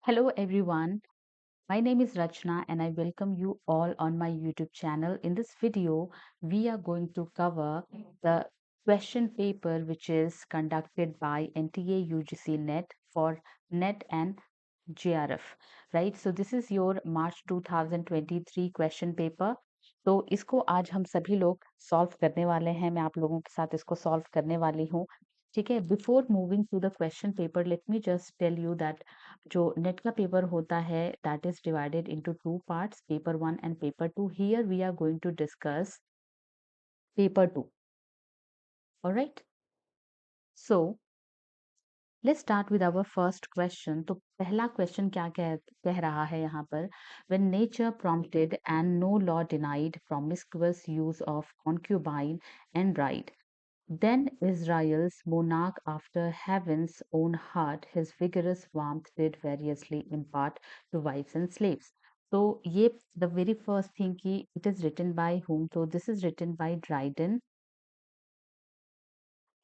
Hello everyone, my name is Rachna and I welcome you all on my YouTube channel. In this video, we are going to cover the question paper which is conducted by NTA UGC NET for NET and JRF, right? So this is your March 2023 question paper. तो इसको आज हम सभी लोग solve करने वाले हैं। मैं आप लोगों के साथ इसको सॉल्व करने वाली हूँ। ठीक है, before moving to the question paper let me just tell you that जो नेट का पेपर होता है that is divided into two parts, paper 1 and paper 2. Here we are going to discuss paper 2. Alright, so let's start with our first question. तो पहला question क्या कह रहा है यहाँ पर? When nature prompted and no law denied promiscuous use of concubine and bride, then Israel's monarch, after heaven's own heart, his vigorous warmth did variously impart to wives and slaves. So ये the very first thing कि it is written by whom? So this is written by Dryden.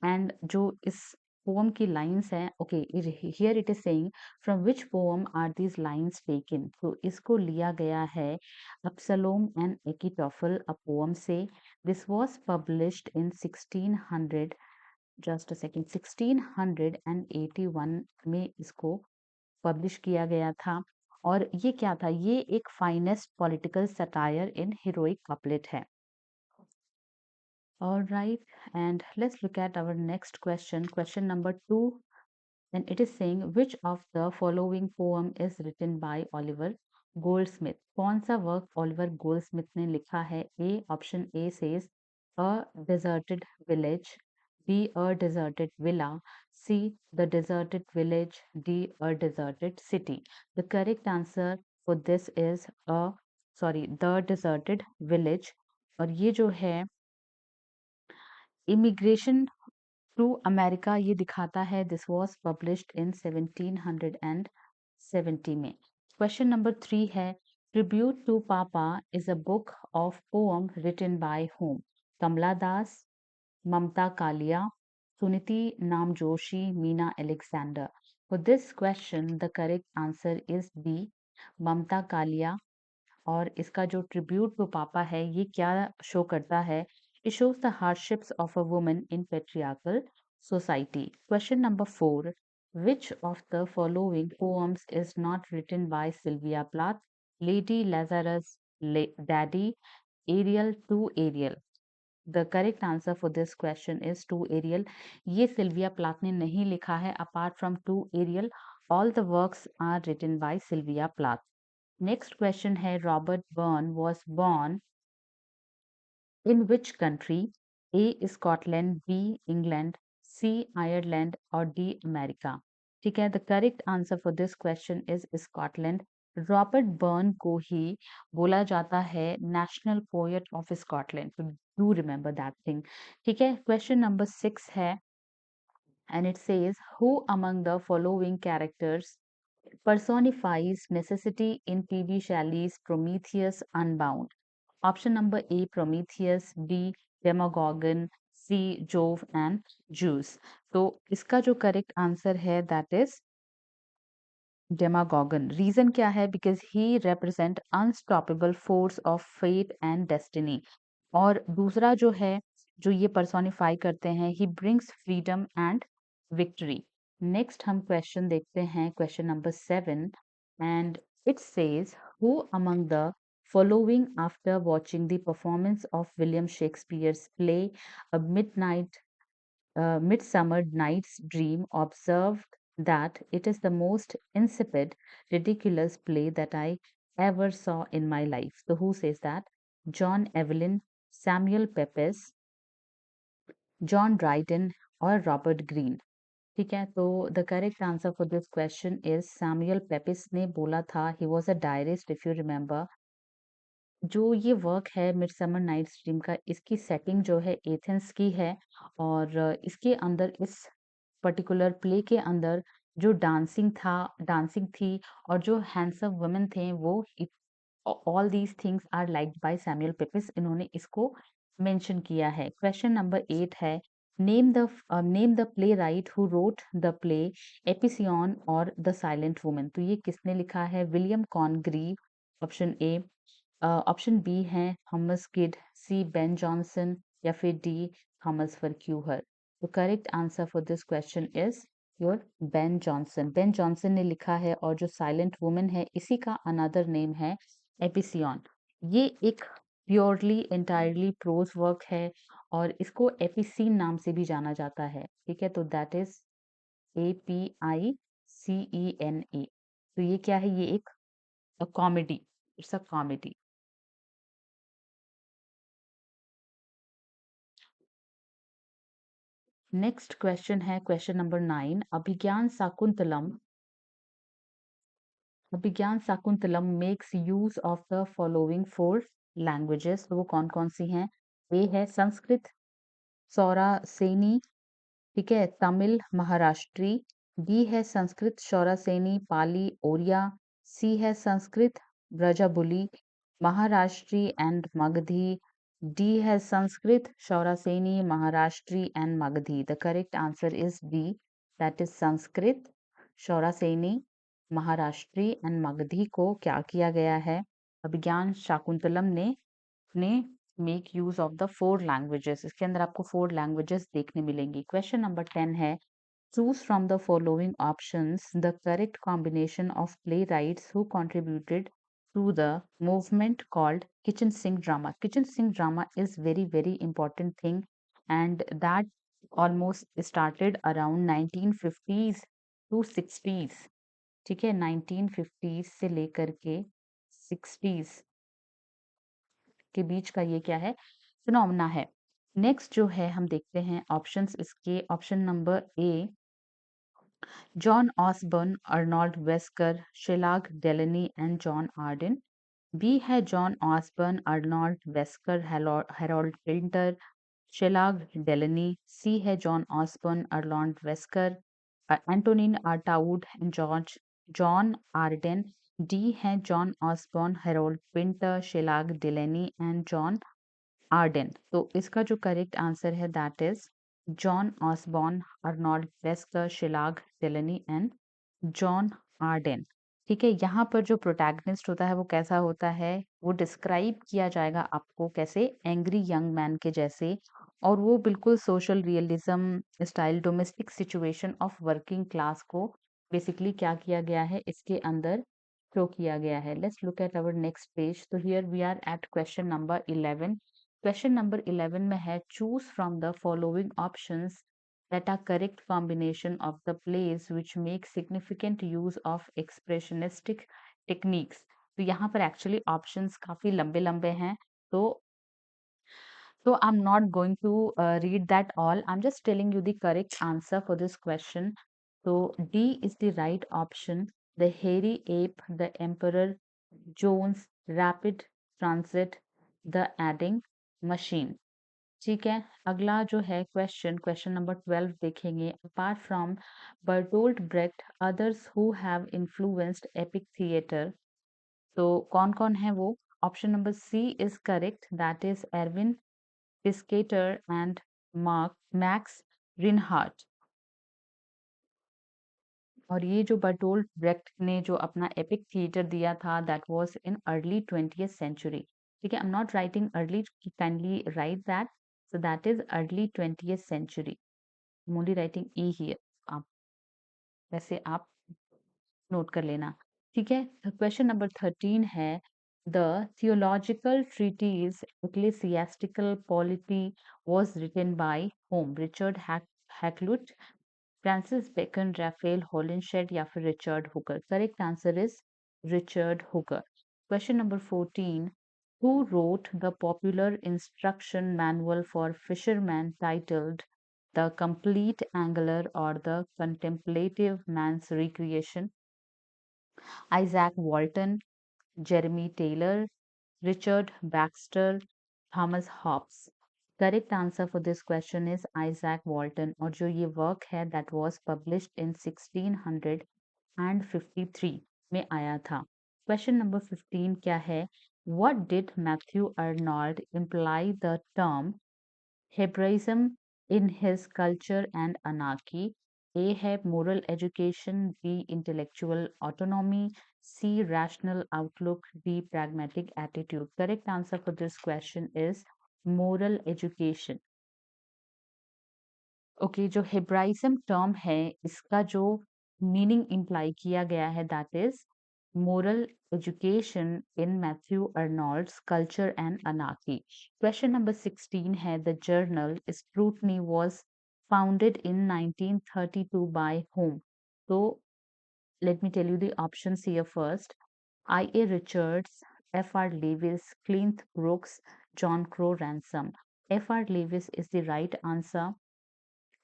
And जो इस poem की lines हैं, okay, here it is saying from which poem are these lines taken? तो इसको लिया गया है Absalom and Achitophel, a poem से. This was published in 1600, just a second, 1681 में इसको पब्लिश किया गया था. और ये क्या था? ये एक finest political satire in heroic couplet है. All right, and let's look at our next question, question number 2. And it is saying which of the following poem is written by Oliver Goldsmith? कौन सा work Oliver Goldsmith ने लिखा है? A, option A says a deserted village, B, a deserted villa, C, the deserted village, D, a deserted city. The correct answer for this is the deserted village. और ये जो है immigration to America ये दिखाता है. This was published इन 1770 में. Question number 3 है Tribute to Papa is a book of poem written by whom? Kamala Das, Mamta Kalia, Suniti Namjoshi, Meena Alexander. For this question the correct answer is B, Mamta Kalia. और इसका जो ट्रिब्यूट टू पापा है ये क्या शो करता है? It shows the hardships of a woman in patriarchal society. Question number 4. Which of the following poems is not written by Sylvia Plath? Lady Lazarus, Daddy, Ariel, To Ariel. The correct answer for this question is To Ariel. ये Sylvia Plath ने नहीं लिखा है. Apart from To Ariel, all the works are written by Sylvia Plath. Next question है Robert Burns was born in which country? A, Scotland, B, England, C, Ireland और D, America. ठीक है, the correct answer for this question is Scotland. Robert burn को ही बोला जाता है national poet of Scotland. तो do remember that thing. ठीक है, क्वेश्चन नंबर 6 है and it says who among the following characters personifies necessity in P.B. Shelley's Prometheus Unbound? Option number A, Prometheus, B, Demogorgon, C, Jove and Zeus. तो इसका जो correct answer है that is Demogorgon. Reason क्या है? Because he represent unstoppable force of fate and destiny. और दूसरा जो है जो ये पर्सोनिफाई करते हैं he brings freedom and victory. Next हम क्वेश्चन देखते हैं, question number 7. And it says who among the following after watching the performance of William Shakespeare's play A Midsummer Night's Dream observed that it is the most insipid, ridiculous play that I ever saw in my life. So who says that? John Evelyn, Samuel Pepys, John Dryden और Robert Greene. ठीक है, तो the correct answer for this question is Samuel Pepys ने बोला था. He was a diarist if you remember. जो ये work है मिडसमर नाइट्स ड्रीम का, इसकी सेटिंग जो है एथेंस की है. और इसके अंदर इस पर्टिकुलर प्ले के अंदर जो डांसिंग थी और जो हैंडसम वुमेन थे वो all these things are liked by Samuel Pepys. इन्होंने इसको मेंशन किया है. क्वेश्चन नंबर 8 है name the playwright who wrote the play Epicoene और द साइलेंट वुमन। तो ये किसने लिखा है? William Congreve, option A. Option B है Thomas Kyd, C Ben Jonson, या फिर डी थॉमस फर्क्यूहर। तो correct answer for this question is your Ben Jonson. Ben Jonson ने लिखा है, और जो साइलेंट वुमन है इसी का अनदर नेम है एपिसियन। ये एक प्योरली एंटायरली प्रोज वर्क है, और इसको एपिसीन नाम से भी जाना जाता है। ठीक है, तो दैट इज APICENA। तो ये क्या है? ये एक comedy, it's a comedy. Next question है question number 9। Abhijnana Shakuntalam makes use of the following 4 languages. तो वो कौन कौन सी हैं? ए है संस्कृत सौरासेनी, ठीक है, तमिल महाराष्ट्री। बी है संस्कृत शौरासेनी पाली ओरिया। सी है संस्कृत ब्रजाबुली महाराष्ट्री एंड मगधी। डी है Sanskrit Shauraseni Maharashtri and Magadhi. The correct answer is B, that is Sanskrit Shauraseni Maharashtri and Magadhi को क्या किया गया है? अभिज्ञान शाकुंतलम ने make use of the 4 languages. इसके अंदर आपको 4 लैंग्वेजेस देखने मिलेंगी। क्वेश्चन नंबर 10 है choose from the following options the correct combination of playwrights who contributed to the movement called kitchen sink drama. Kitchen sink drama is very important thing, and that almost started around 1950s to 60s। ठीक है, 1950s से लेकर के 60s के बीच का ये क्या है? फिनोमेना है। नेक्स्ट जो है हम देखते हैं ऑप्शंस इसके। Option number A John Osborne, Arnold Wesker, Shelagh Delaney and John Arden. B है John Osborne, Arnold Wesker, Harold Pinter, Shelagh Delaney. C है John Osborne, Arnold Wesker, Antonin Artaud and George John Arden. D है John Osborne, Harold Pinter, Shelagh Delaney and John Arden. तो इसका जो correct answer है that is John Osborne, Arnold Wesker, Shelagh Delaney and John Arden. ठीक है, यहाँ पर जो प्रोटैगनिस्ट होता है वो कैसा होता है? वो डिस्क्राइब किया जाएगा आपको कैसे? एंग्री यंग मैन के जैसे, और वो बिल्कुल social realism style domestic situation of working class को बेसिकली क्या किया गया है इसके अंदर शो किया गया है। Let's look at our next page. तो here we are at question number 11। Question number 11 में है choose from the following options that are correct combination of the plays which make significant use of expressionistic techniques। तो यहाँ पर actually options काफी लंबे लंबे हैं, so I'm not going to read that all. I'm just telling you the correct answer for this question. So D is the right option. The hairy ape, the emperor, Jones, rapid transit, the adding machine। ठीक है, अगला जो है question number 12 देखेंगे। Apart from Bertolt Brecht others who have influenced epic theatre. तो कौन कौन है वो? Option number C is correct, that is Erwin Piscator and Max Reinhardt. और ये जो बर्टोल्ट ब्रेक्ट ने जो अपना एपिक थिएटर दिया था that was in early 20th century. ठीक है, I am not writing early, kindly write that. So that is early 20th century. I'm only writing E here। आप वैसे आप नोट कर लेना। ठीक है, क्वेश्चन नंबर 13 है the theological treatise ecclesiastical polity was written by whom? Richard Hakluyt, Francis Bacon, Raphael Holinshed, या फिर Richard Hooker. Correct answer is Richard Hooker. Question number 14 who wrote the popular instruction manual for fishermen titled The Complete Angler or The Contemplative Man's Recreation? Isaac Walton, Jeremy Taylor, Richard Baxter, Thomas Hobbes। Correct answer for this question is Isaac वॉल्टन, और जो ये work है that was published इन 1653 में आया था। Question number 15 क्या है? What did Matthew Arnold imply the term Hebraism in his Culture and Anarchy? A है moral education, B intellectual autonomy, C rational outlook, D pragmatic attitude. Correct answer for this question is moral education. Okay जो Hebraism term है इसका जो meaning imply किया गया है that is moral education in Matthew Arnold's Culture and Anarchy. Question number 16 है the journal Scrutiny was founded in 1932 by whom? तो let me tell you the options here first. I.A. Richards, F.R. Lewis, Clint Brooks, John Crow Ransom. F.R. Lewis is the right answer.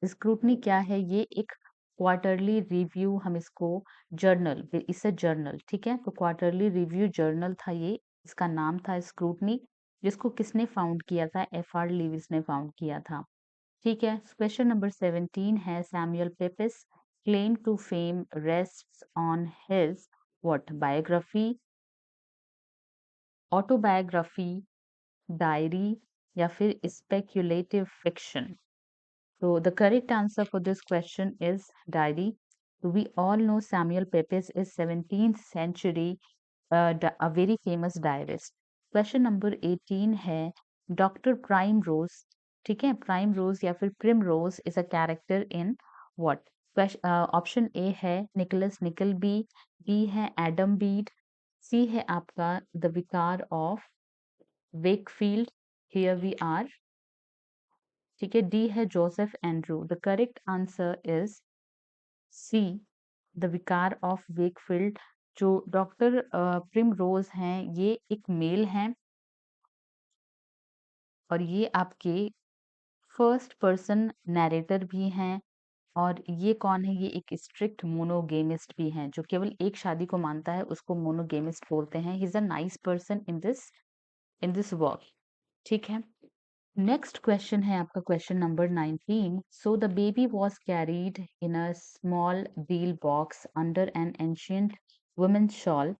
Scrutiny क्या है? ये एक quarterly review, हम इसको journal, इसे journal, ठीक है, तो क्वार्टरली रिव्यू जर्नल था ये, इसका नाम था स्क्रूटनी, जिसको किसने फाउंड किया था? एफ आर लीविस ने फाउंड किया था. ठीक है. क्वेश्चन नंबर 17 है Samuel Pepys claim to fame rests on his what? Biography, autobiography, diary या फिर speculative fiction. So the correct answer for this question is diary. So we all know Samuel Pepys is 17th century a very famous diarist. Question number 18 है doctor prime रोज, ठीक है, prime रोज या फिर Primrose is a character in what? Option A है Nicholas Nickleby, B है Adam Bede, C है आपका the Vicar of Wakefield, here we are, ठीक है, डी है Joseph Andrew. The correct answer is C the Vicar of Wakefield. जो doctor Primrose हैं ये एक मेल हैं और ये आपके फर्स्ट पर्सन नैरेटर भी हैं. और ये कौन है? ये एक स्ट्रिक्ट मोनोगेमिस्ट भी हैं, जो केवल एक शादी को मानता है उसको मोनोगेमिस्ट बोलते हैं. He is a nice person in this work. ठीक है. नेक्स्ट क्वेश्चन है आपका question number 19. So the baby was carried in a small deal box under an ancient women's shawl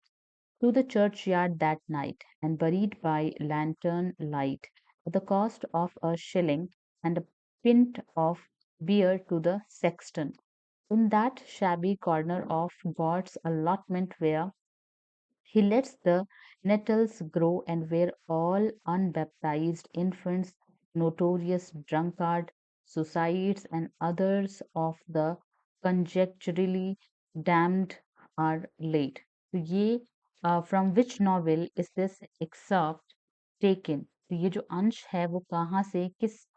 to the churchyard that night and buried by lantern light at the cost of a shilling and a pint of beer to the sexton. In that shabby corner of God's allotment where he lets the nettles grow and where all unbaptized infants, notorious drunkard, suicides, and others of the conjecturally damned are laid. तो ये from which novel is this excerpt taken? तो ये जो अंश है वो कहाँ से, किस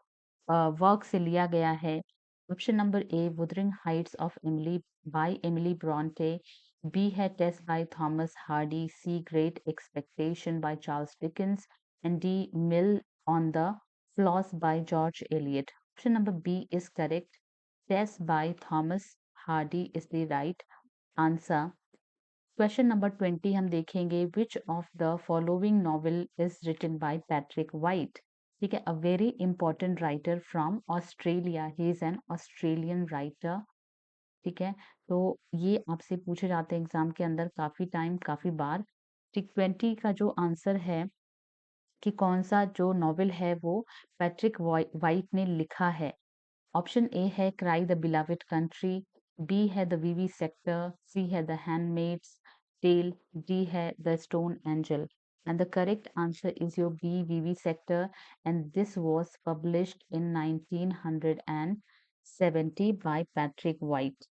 वर्क से लिया गया है? Option number A wuthering heights of Emily by Emily Bronte, B है Tess by Thomas Hardy, C great expectation by Charles Dickens and D mill on the floss by George Eliot. Option number B is correct. Tess by Thomas Hardy is the right answer. Question number 20 हम देखेंगे which of the following novel is written by Patrick White. ठीक है, a very important writer from Australia, he is an Australian writer. ठीक है, तो ये आपसे पूछे जाते हैं एग्जाम के अंदर काफी टाइम, काफी बार. ठीक, 20 का जो आंसर है कि कौन सा जो नॉवेल है वो पैट्रिक वाइट ने लिखा है. ऑप्शन ए है cry the beloved country, B है द वीवी सेक्टर, सी है द हैंडमेड्स टेल, डी है the stone angel. And the correct answer is your B, VV sector, and this was published in 1970 by Patrick White.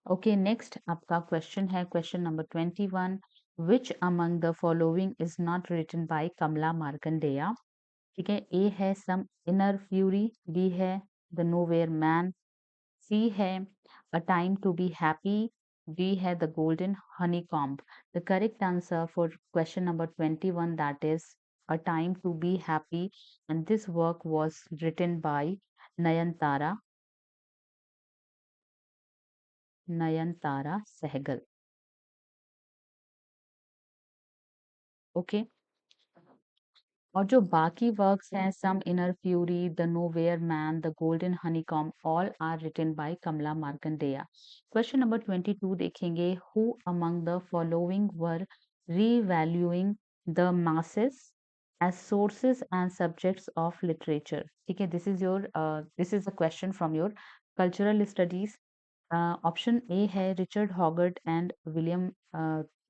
Okay, next आपका question है question number 21. Which among the following is not written by Kamla Markandeya? ठीक है, A है some inner fury, B है the nowhere man, C है a time to be happy, D है the golden honey comb. The correct answer for question number 21 that is a time to be happy and this work was written by Nayantara Sahgal. Okay, और जो बाकी works हैं some inner fury, the nowhere man, the golden honeycomb, all are written by Kamala Markandaya. Question number 22 देखेंगे. Who among the following were revaluing the masses? as sources and subjects of literature. ठीक है, this is a question from your cultural studies. Option A है Richard Hoggart and William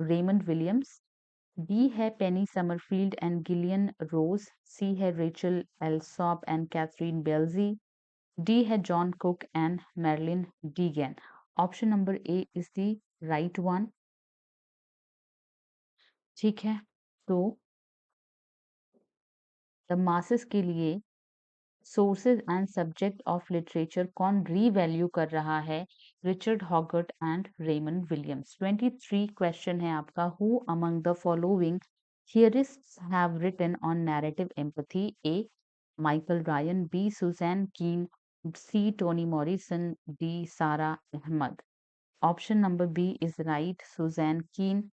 Raymond Williams, B है Penny Summerfield and Gillian Rose, C है Rachel Alsop and Catherine Belsey, D है John Cook and Marilyn Deegan. Option number A is the right one. ठीक है, तो the masses के लिए sources and subject of literature कौन revalue कर रहा है? Richard Hoggart and Raymond Williams. 23 question है आपका. Who among the following theorists have written on narrative empathy? A Michael Ryan, B Suzanne Keen, C Toni Morrison, D Sara Ahmed. Option number B is right, Suzanne Keen.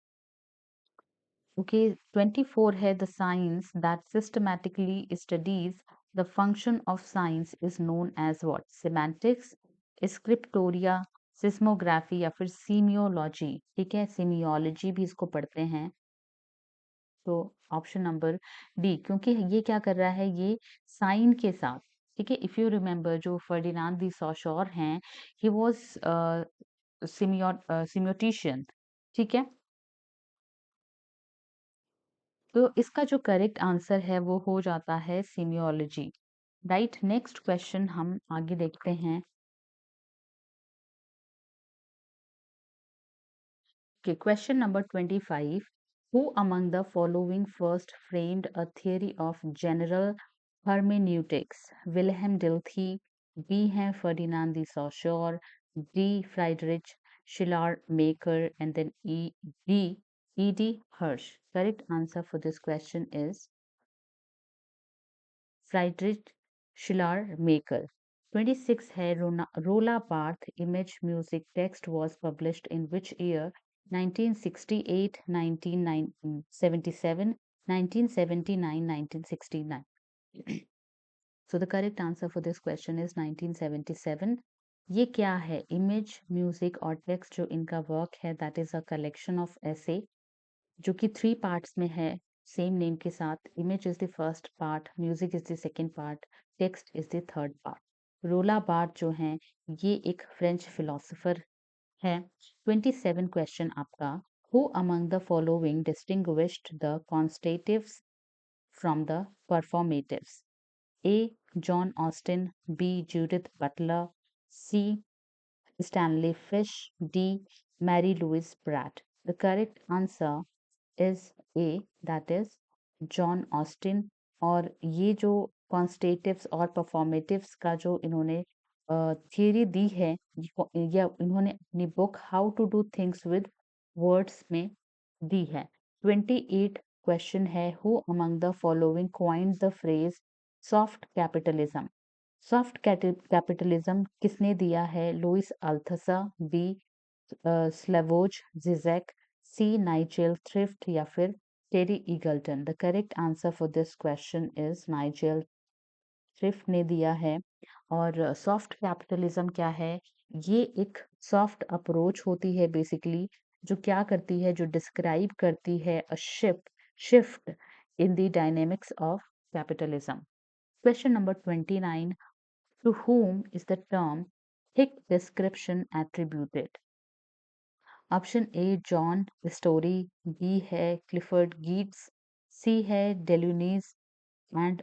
Okay, 24 है the science that systematically studies the function of science is known as what? Semantics, scriptoria, seismography या फिर सीमियोलॉजी. ठीक है, सीमियोलॉजी भी इसको पढ़ते हैं. तो ऑप्शन नंबर डी, क्योंकि ये क्या कर रहा है, ये साइन के साथ. ठीक है, इफ यू रिमेम्बर जो फर्डिनांड दी सॉशोर हैं, ही वाज सिमियोटिशियन. ठीक है, तो इसका जो करेक्ट आंसर है वो हो जाता है सीमियोलॉजी. राइट, नेक्स्ट क्वेश्चन हम आगे देखते हैं. Okay, question number 25. Who among the following first framed a theory of general hermeneutics? Wilhelm Dilthey, B है Ferdinand de Saussure, D Friedrich Schiller-Maker, and then D E.D. Hirsch. Correct answer for this question is Friedrich Schiller-Maker. 26 है Rola Barth image music text was published in which year? 1968, 1977, 1979, 1969. So the correct answer for this question is 1977. ये क्या है? Image music और text जो इनका work है, that is a collection of ऐसे जो कि 3 पार्ट्स में है, सेम नेम के साथ. Image is the first part, music is the second part, text is the third part. रोला बार्थ जो है ये एक फ्रेंच फिलोसोफर है. 27 क्वेश्चन आपका. Who among the following distinguished the constatives from the performatives? A John Austin, B Judith Butler, C Stanley Fish, D Mary Louise Pratt. The correct answer is A, that is John Austin. और ये जो कॉन्स्टेटिव्स और परफॉर्मेटिव्स का जो इन्होंने theory दी है, या इन्होंने अपनी book how to do things with words में दी है. 28 क्वेश्चन है. Who among the following coined the phrase soft capitalism? Soft capitalism किसने दिया है? Louis Althusser, B Slavoj Zizek, C Nigel Thrift या फिर Terry Eagleton. The correct answer for this question is Nigel Thrift ने दिया है. और सॉफ्ट कैपिटलिज्म क्या है? ये एक सॉफ्ट अप्रोच होती है बेसिकली, जो क्या करती है, जो डिस्क्राइब करती है a shift in the dynamics of capitalism. Question number 29. To whom is the term thick description attributed? Option A John Storey, B है क्लिफर्ड गीट्स, सी है Deleuze and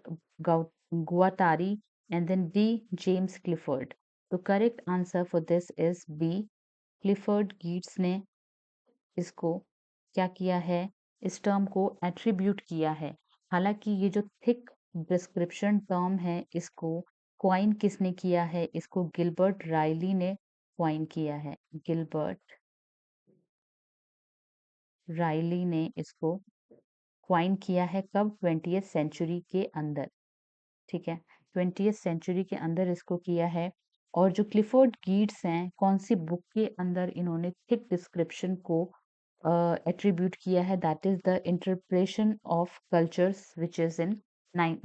Guattari, and then D James Clifford. तो correct answer for this is B, Clifford Geertz ने इसको क्या किया है, इस term को एट्रीब्यूट किया है. हालांकि ये जो थिक डिस्क्रिप्शन टर्म है, इसको क्वाइन किसने किया है? इसको गिलबर्ट रायली ने क्वाइन किया है. गिलबर्ट रायली ने इसको क्वाइन किया है. कब? 20th सेंचुरी के अंदर. ठीक है, 20th सेंचुरी के अंदर इसको किया है. और जो क्लिफोर्ड गीट्स हैं, कौन सी बुक के अंदर इन्होंने थिक डिस्क्रिप्शन को एट्रीब्यूट किया है? That is the interpretation of cultures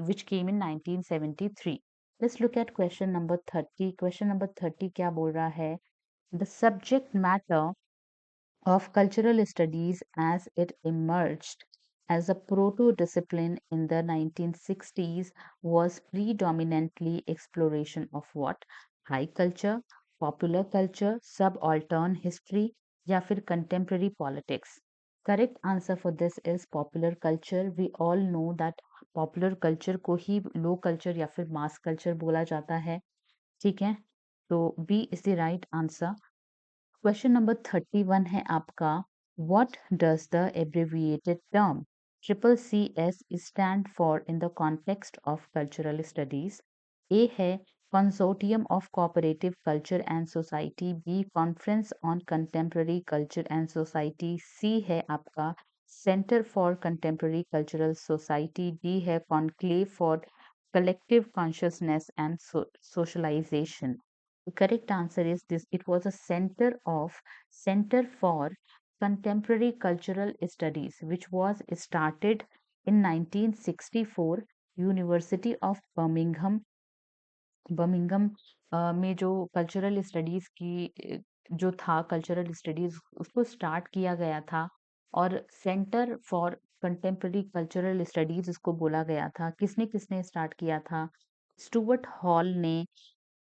which came in 1973. Let's look at question number 30. Question number 30 क्या बोल रहा है? The subject matter of cultural studies as it emerged as a proto-discipline in the 1960s was predominantly exploration of what? High culture, popular culture, subaltern history या फिर contemporary politics. Correct answer for this is popular culture. We all know that popular culture को ही low culture या फिर mass culture बोला जाता है. ठीक है, तो B is the right answer. Question number 31 है आपका. What does the abbreviated term triple C S stand for in the context of cultural studies? A है consortium of cooperative culture and society, B conference on contemporary culture and society, C है आपका centre for contemporary cultural society, D है conclave for collective consciousness and socialisation. The correct answer is this. It was a Center for Contemporary Cultural Studies, which was started in 1964. University of Birmingham में जो cultural studies की जो था cultural studies उसको start किया गया था, और centre for contemporary cultural studies इसको बोला गया था. किसने किसने स्टार्ट किया था? स्टुअर्ट हॉल ने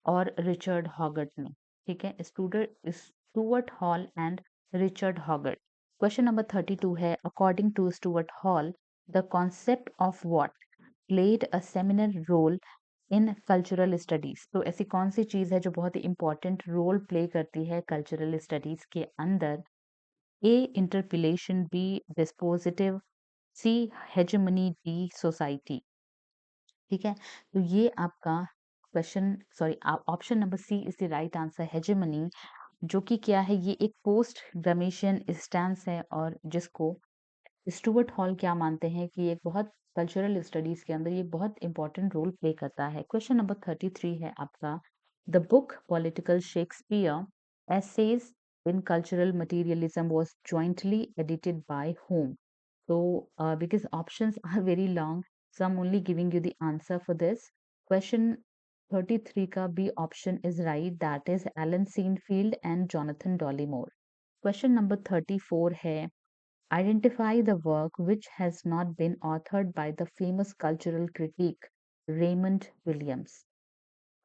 और रिचर्ड हॉगर्ट ने. ठीक है, Stuart Hall and Richard Hoggart. Question number 32 है. According to Stuart Hall, the concept of what played a seminal role in cultural studies? तो ऐसी कौन सी चीज है जो बहुत ही इंपॉर्टेंट रोल प्ले करती है कल्चरल स्टडीज के अंदर? A interpellation, B dispositive, C hegemony, D society. ठीक है, तो ये आपका option number C is the right answer, hegemony, जो कि क्या है, ये एक पोस्ट ग्रामेशियन स्टैंस है, और जिसको स्टुअर्ट हॉल क्या मानते हैं कि एक बहुत कल्चरल स्टडीज के अंदर ये बहुत इंपॉर्टेंट रोल प्ले करता है. क्वेश्चन नंबर 33 है आपका. The book political Shakespeare essays in cultural materialism was jointly edited by whom? So, because options are very long, so I'm only giving you the answer for this. Question 33 ka B option is right. That is Alan Seinfeld and Jonathan Dollimore. Question number 34 hai. Identify the work which has not been authored by the famous cultural critic Raymond Williams.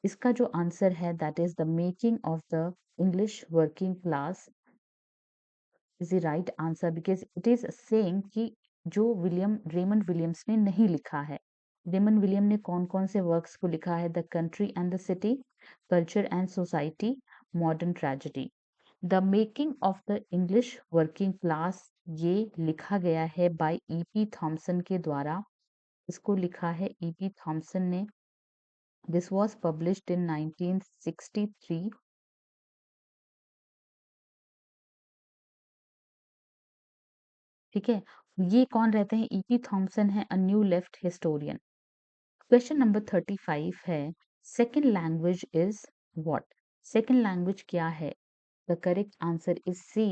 इसका जो answer है that is the making of the English working class is the right answer, because it is saying कि जो Raymond Williams ने नहीं लिखा है. Raymond William ने कौन कौन से वर्क्स को लिखा है? The country and the city, culture and society, modern tragedy. The making of the English working class ये लिखा गया है बाय ईपी थॉमसन के द्वारा. इसको लिखा है ईपी थॉमसन ने. दिस वाज पब्लिश्ड इन 1963. ठीक है, ये कौन रहते हैं? ईपी थॉमसन है a new left historian. Question number 35 है. Second language is what? Second language क्या है? The correct answer is C,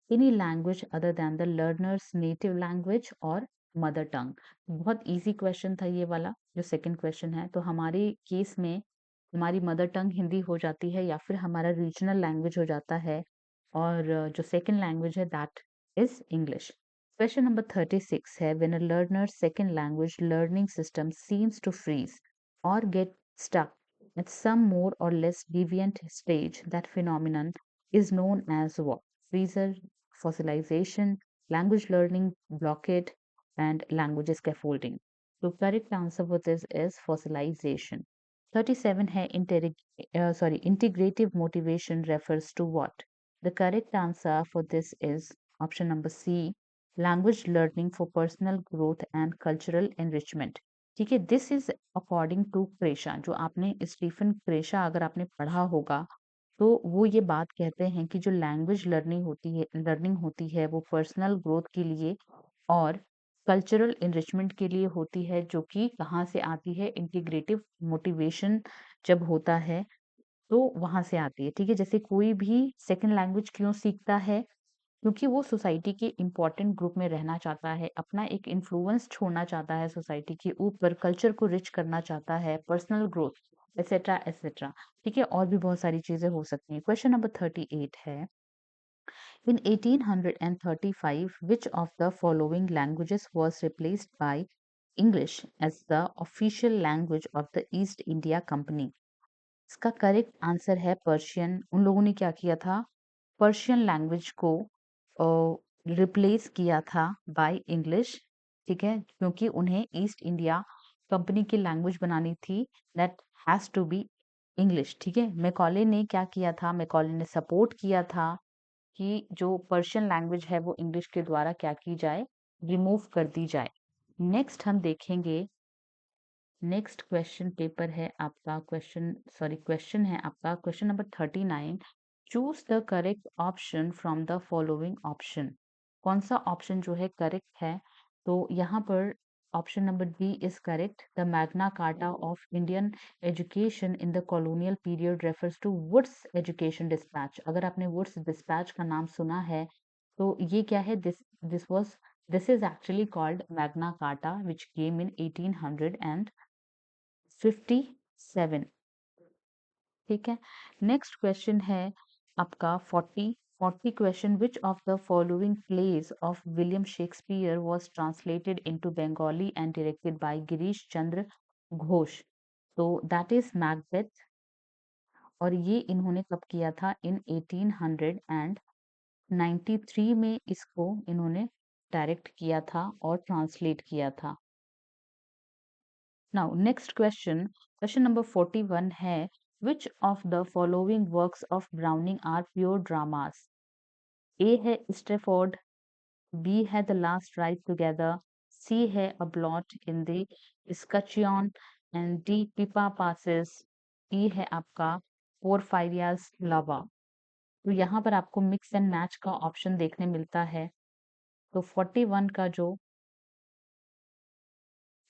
any language other than the learner's native language और मदर टंग. बहुत इजी क्वेश्चन था ये वाला जो सेकंड क्वेश्चन है. तो हमारे केस में हमारी मदर टंग हिंदी हो जाती है या फिर हमारा रीजनल लैंग्वेज हो जाता है, और जो सेकंड लैंग्वेज है that is English. Question number 36 है. When a learner's second language learning system seems to freeze or get stuck at some more or less deviant stage, that phenomenon is known as what? Freezer, fossilization, language learning blockade, and language scaffolding. So correct answer for this is fossilization. 37 है. Integrative motivation refers to what? The correct answer for this is option number C, language learning for personal growth and cultural enrichment. ठीक है, this is according to क्रेशा. जो आपने Stephen क्रेशा अगर आपने पढ़ा होगा, तो वो ये बात कहते हैं कि जो लर्निंग होती है वो पर्सनल ग्रोथ के लिए और कल्चरल इनरिचमेंट के लिए होती है, जो कि कहाँ से आती है? इंटीग्रेटिव मोटिवेशन जब होता है तो वहां से आती है. ठीक है, जैसे कोई भी सेकंड लैंग्वेज क्यों सीखता है? क्योंकि वो सोसाइटी के इम्पोर्टेंट ग्रुप में रहना चाहता है, अपना एक इन्फ्लुएंस छोड़ना चाहता है सोसाइटी के ऊपर, कल्चर को रिच करना चाहता है, पर्सनल ग्रोथ एसेट्रा एसेट्रा. ठीक है, और भी बहुत सारी चीजें हो सकती हैं. क्वेश्चन नंबर 38 है. In 1835, which of the following languages was replaced by English as the official language of the East India Company? इसका करेक्ट आंसर है पर्शियन। उन लोगों ने क्या किया था, पर्शियन लैंग्वेज को रिप्लेस किया था बाय इंग्लिश। ठीक है, क्योंकि उन्हें ईस्ट इंडिया कंपनी की लैंग्वेज बनानी थी, that has to be English. ठीक है, मैकॉले ने क्या किया था, मैकॉले ने सपोर्ट किया था कि जो पर्शियन लैंग्वेज है वो इंग्लिश के द्वारा क्या की जाए, रिमूव कर दी जाए। नेक्स्ट हम देखेंगे, नेक्स्ट क्वेश्चन पेपर है आपका, क्वेश्चन है आपका question number 39। Choose the correct option from the following option. कौन सा ऑप्शन जो है करेक्ट है? तो यहाँ पर option number D is correct. The Magna Carta of Indian education in the colonial period refers to Wood's education dispatch. अगर आपने वुड्स डिस्पैच का नाम सुना है तो ये क्या है, this is actually called Magna Carta which came in 1857। ठीक है, नेक्स्ट क्वेश्चन है आपका 40 question. Which of the following plays of William Shakespeare was translated into Bengali and directed by Girish Chandra Ghosh? तो दैट इज मैकबेथ, और ये इन्होंने कब किया था, इन 1893 में इसको इन्होंने डायरेक्ट किया था और ट्रांसलेट किया था। Now, next question number 41 है, which of the following works of Browning are pure dramas? A है Strafford, B है The Last Ride Together, C है A Blot in the Escutcheon, and D Pippa Passes, E है आपका Porphyria's Lover। तो यहाँ पर आपको मिक्स एंड मैच का ऑप्शन देखने मिलता है। तो 41 का जो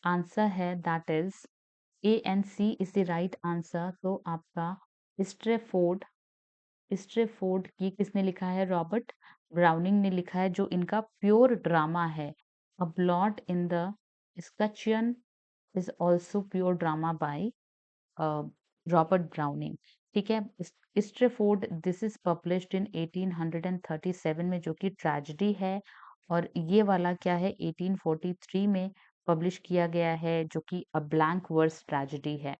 आंसर है that is A and C is the right answer. तो आपका स्ट्रेफोर्ड, स्ट्रेफोर्ड की किसने लिखा है, रॉबर्ट ब्राउनिंग ने लिखा है, जो इनका प्योर ड्रामा है। A blot in the scutcheon is also pure drama by Robert Browning. ठीक है, Strafford this is published in 1837 में, जो कि ट्रेजेडी है, और ये वाला क्या है 1843 में पब्लिश किया गया है, जो कि अ ब्लैंक वर्स ट्रेजेडी है।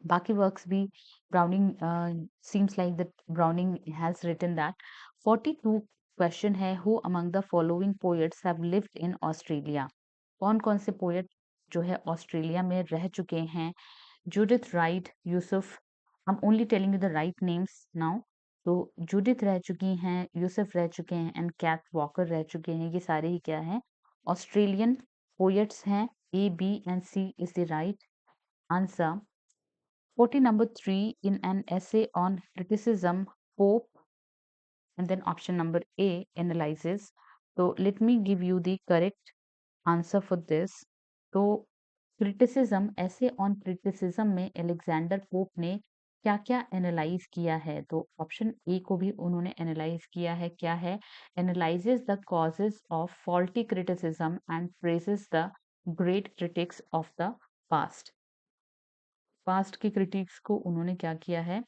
बाकी वर्क्स भी Browning, seems like that Browning has written that. 42 question है, who among the following poets have lived in Australia? कौन कौन से पोएट जो है ऑस्ट्रेलिया में रह चुके हैं? Judith right, Yusuf, I am only telling you the right names now. तो जूडिथ रह चुकी हैं, यूसुफ रह चुके हैं, एंड कैथ वॉकर रह चुके हैं। ये सारे ही क्या हैं, ऑस्ट्रेलियन पोएट्स हैं। A B and C is the right answer. 40 number 3, in an essay on criticism, Pope, and then option number A, analyzes. So let me give you the correct answer for this. तो criticism, ऐसे on criticism में Alexander pope ने क्या क्या analyse किया है? तो option A को भी उन्होंने एनालाइज किया है। क्या है, analyses the causes of faulty criticism and praises the great critics of the past. Past के क्रिटिक्स को उन्होंने क्या किया है,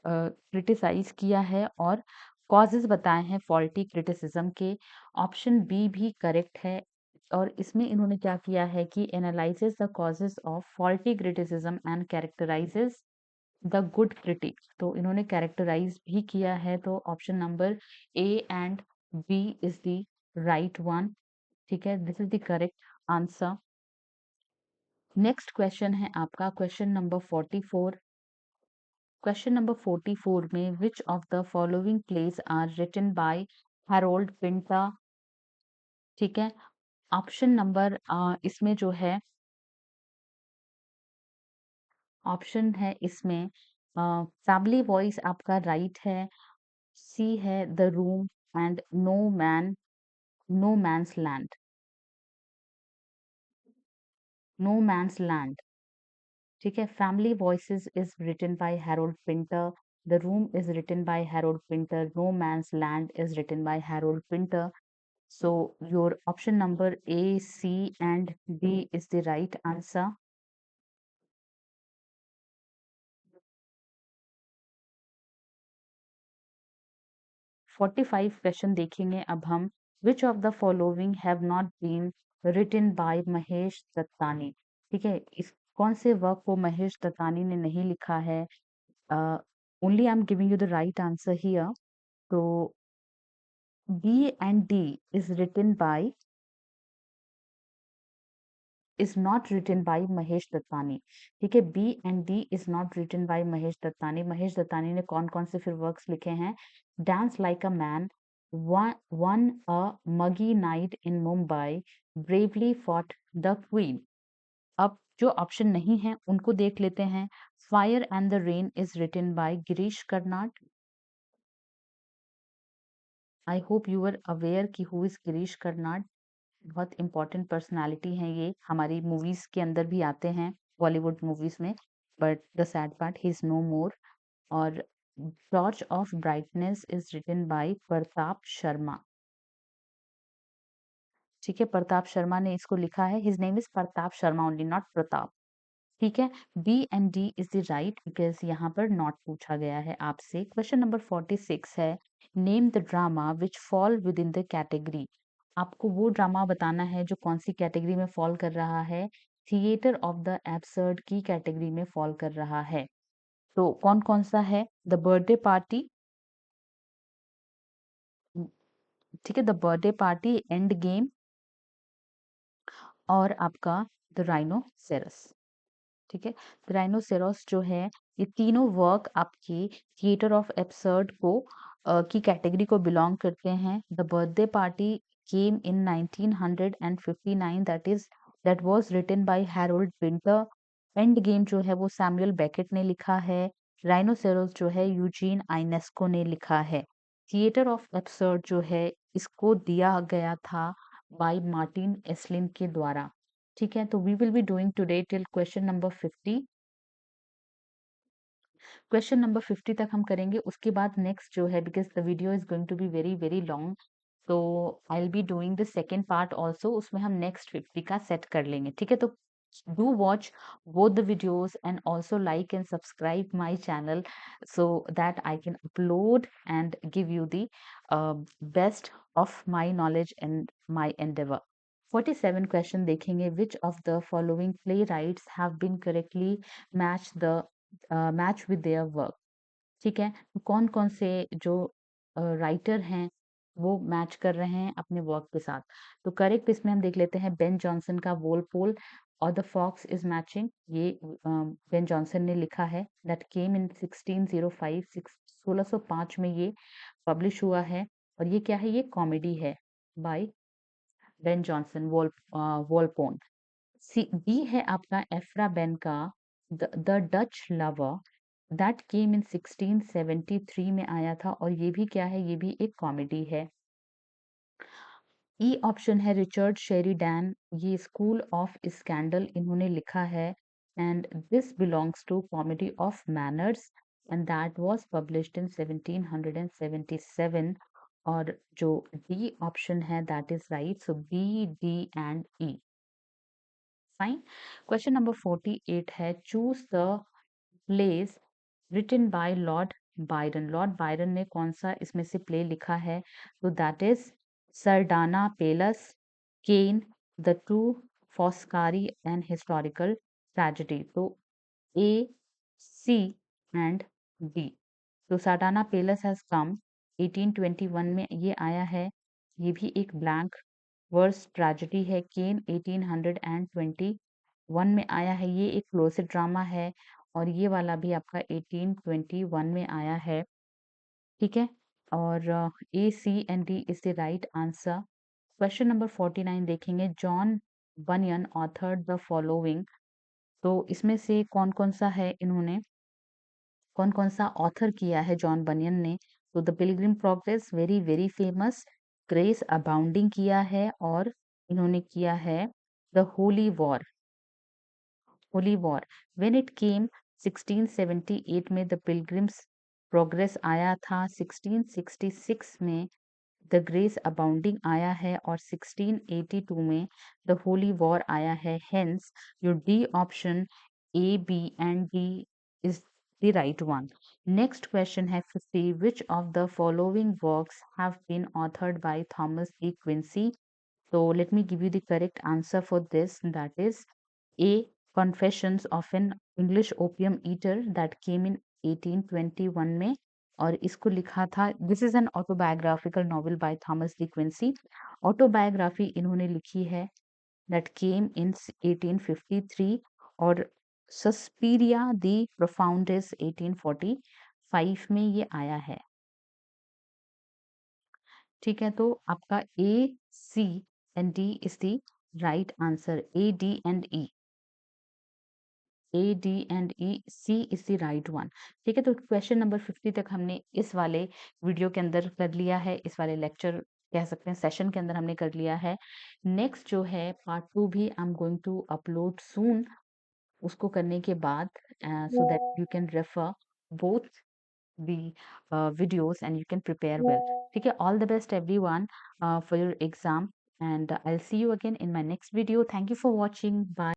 क्रिटिसाइज किया है और कॉजेज बताए हैं फॉल्टी क्रिटिसिज्म के। ऑप्शन बी भी करेक्ट है, और इसमें इन्होंने क्या किया है कि analyses the causes of faulty criticism and characterises the good critic. तो इन्होंने कैरेक्टराइज भी किया है। तो option number A and B is the right one. ठीक है, this is the correct answer. Next question है आपका क्वेश्चन नंबर 44। क्वेश्चन नंबर 44 में which of the following plays are written by Harold Pinter? ठीक है, ऑप्शन नंबर इसमें जो है, ऑप्शन है इसमें फैमिली वॉइस आपका राइट है, सी है the room, and no man's land, no man's land. ठीक है, family voices is written by Harold Pinter, the room is written by Harold Pinter, no man's land is written by Harold Pinter. So your option number A, C and D is the right answer. 45 question देखेंगे अब हम। Which of the following have not been written by Mahesh Dattani. ठीक है, इस कौन से work को महेश दत्तानी ने नहीं लिखा है। Only I am giving you the right answer here. तो B and D is written by is not written by Mahesh Dattani. ठीक है, B and D is not written by Mahesh Dattani. Mahesh Dattani ने कौन कौन से फिर वर्क्स लिखे हैं। Dance like a man, one a muggy night in Mumbai, bravely fought the queen. अब जो ऑप्शन नहीं है उनको देख लेते हैं। Fire and the rain is written by Girish Karnad. I hope you are aware कि हु इज गिरीश कर्नाड। बहुत इंपॉर्टेंट पर्सनालिटी हैं, ये हमारी मूवीज के अंदर भी आते हैं, बॉलीवुड मूवीज में। But the sad part he is no more. और torch of brightness is written by Pratap Sharma. ठीक है, प्रताप शर्मा ने इसको लिखा है। His name is Pratap Sharma only, not Pratap. ठीक है, B and D is the right because यहाँ पर नॉट पूछा गया है आपसे। क्वेश्चन नंबर 46 है, name the drama which fall with in the category. आपको वो ड्रामा बताना है जो कौन सी कैटेगरी में फॉल कर रहा है। थिएटर ऑफ द एब्सर्ड की कैटेगरी में फॉल कर रहा है। तो कौन कौन सा है। The birthday party. ठीक है, the birthday party, end game, और आपका द राइनोसेरस। ठीक है, राइनोसेरोस जो है, ये तीनों वर्क आपकी थिएटर ऑफ एब्सर्ड को की कैटेगरी को बिलोंग करते हैं। The birthday party came in 1959, that was written by Harold Winter. Endgame जो है वो सैमुअल बेकेट ने लिखा है। राइनोसेरोस जो है यूजीन आइनेस्को ने लिखा है। थिएटर ऑफ एब्सर्ड जो है इसको दिया गया था बाय मार्टिन एस्लिन के द्वारा। ठीक है, तो we will be doing today till question number 50। Question number 50 तक हम करेंगे, उसके बाद नेक्स्ट जो है, because the video is going to be very very long, तो I will be doing the second part also, उसमें हम नेक्स्ट 50 का सेट कर लेंगे। ठीक है, तो do watch both the videos and also like and subscribe my channel so that I can upload and give you the uh, best of my knowledge and my endeavor। 47 question देखेंगे। which of the following playwrights have been correctly match with their work। ठीक है, तो कौन कौन से जो writer हैं वो मैच कर रहे हैं अपने वर्क के साथ। तो करेक्ट इसमें हम देख लेते हैं बेन जॉनसन का वोलपोल और द फॉक्स इज मैचिंग। ये बेन जॉनसन ने लिखा है। दैट केम इन 1605, 1605 में ये पब्लिश हुआ है। और ये क्या है, ये कॉमेडी है by Ben Jonson, Volpone. C B है आपका एफ्रा बेन का the Dutch lover, that came in 1673 में आया था, और ये भी क्या है, ये भी एक कॉमेडी है। ई ऑप्शन है रिचर्ड शेरिडैन, ये स्कूल ऑफ स्कैंडल इन्होंने लिखा है, and this belongs to comedy of manners, and that was published in 1777। और जो डी ऑप्शन है that is right, so B D and E. Fine. Question number 48 है, choose the plays written by Lord Byron. Lord Byron ने कौन सा इसमें से play लिखा है। तो that is Sardanapalus, Cain, the two Foscari and historical tragedy. तो ए, सी एंड डी। तो सरडाना पेलस हैज कम 1821 में ये आया है, ये भी एक ब्लैंक वर्स ट्रेजेडी है। केन 1821 में आया है, ये एक क्लोसेट ड्रामा है। और ये वाला भी आपका 1821 में आया है। ठीक है, और A, C and D is the right answer. Question number 49 देखेंगे। John Bunyan authored the following. तो इसमें से कौन कौन सा है, इन्होंने कौन कौन सा ऑथर किया है जॉन बनियन ने। तो the pilgrim progress, very very famous. Grace abounding किया है, और इन्होंने किया है the holy war. Holy war when it came 1678 में द पिलग्रिम्स प्रोग्रेस आया था। 1666 में द ग्रेस अबाउंडिंग आया है, और 1682 में द होली वॉर आया है। Hence your D option, A, B and D is the right one. Next question है 50. Which of the following works have been authored by Thomas E. Quincy? So let me give you the correct answer for this. That is A. Confessions of an English opium eater that came in 1821 में, और इसको लिखा था, this is an autobiographical novel by Thomas De Quincey. Autobiography इन्होंने लिखी है that came in 1853, और Suspiria दी प्रोफाउंडिस 1845 में ये आया है। ठीक है, तो आपका A, C and D is the right answer. A, D and E, A, D and E, C is the right one. ठीक है, तो क्वेश्चन नंबर 50 तक हमने इस वाले वीडियो के अंदर कर लिया है, इस वाले लेक्चर कह सकते हैं सेशन के अंदर हमने कर लिया है। नेक्स्ट जो है पार्ट 2 भी I am going to upload soon. उसको करने के बाद so that you can refer both the videos and you can prepare well. ठीक है, all the best everyone for your exam, and I'll see you again in my next video. Thank you for watching. Bye.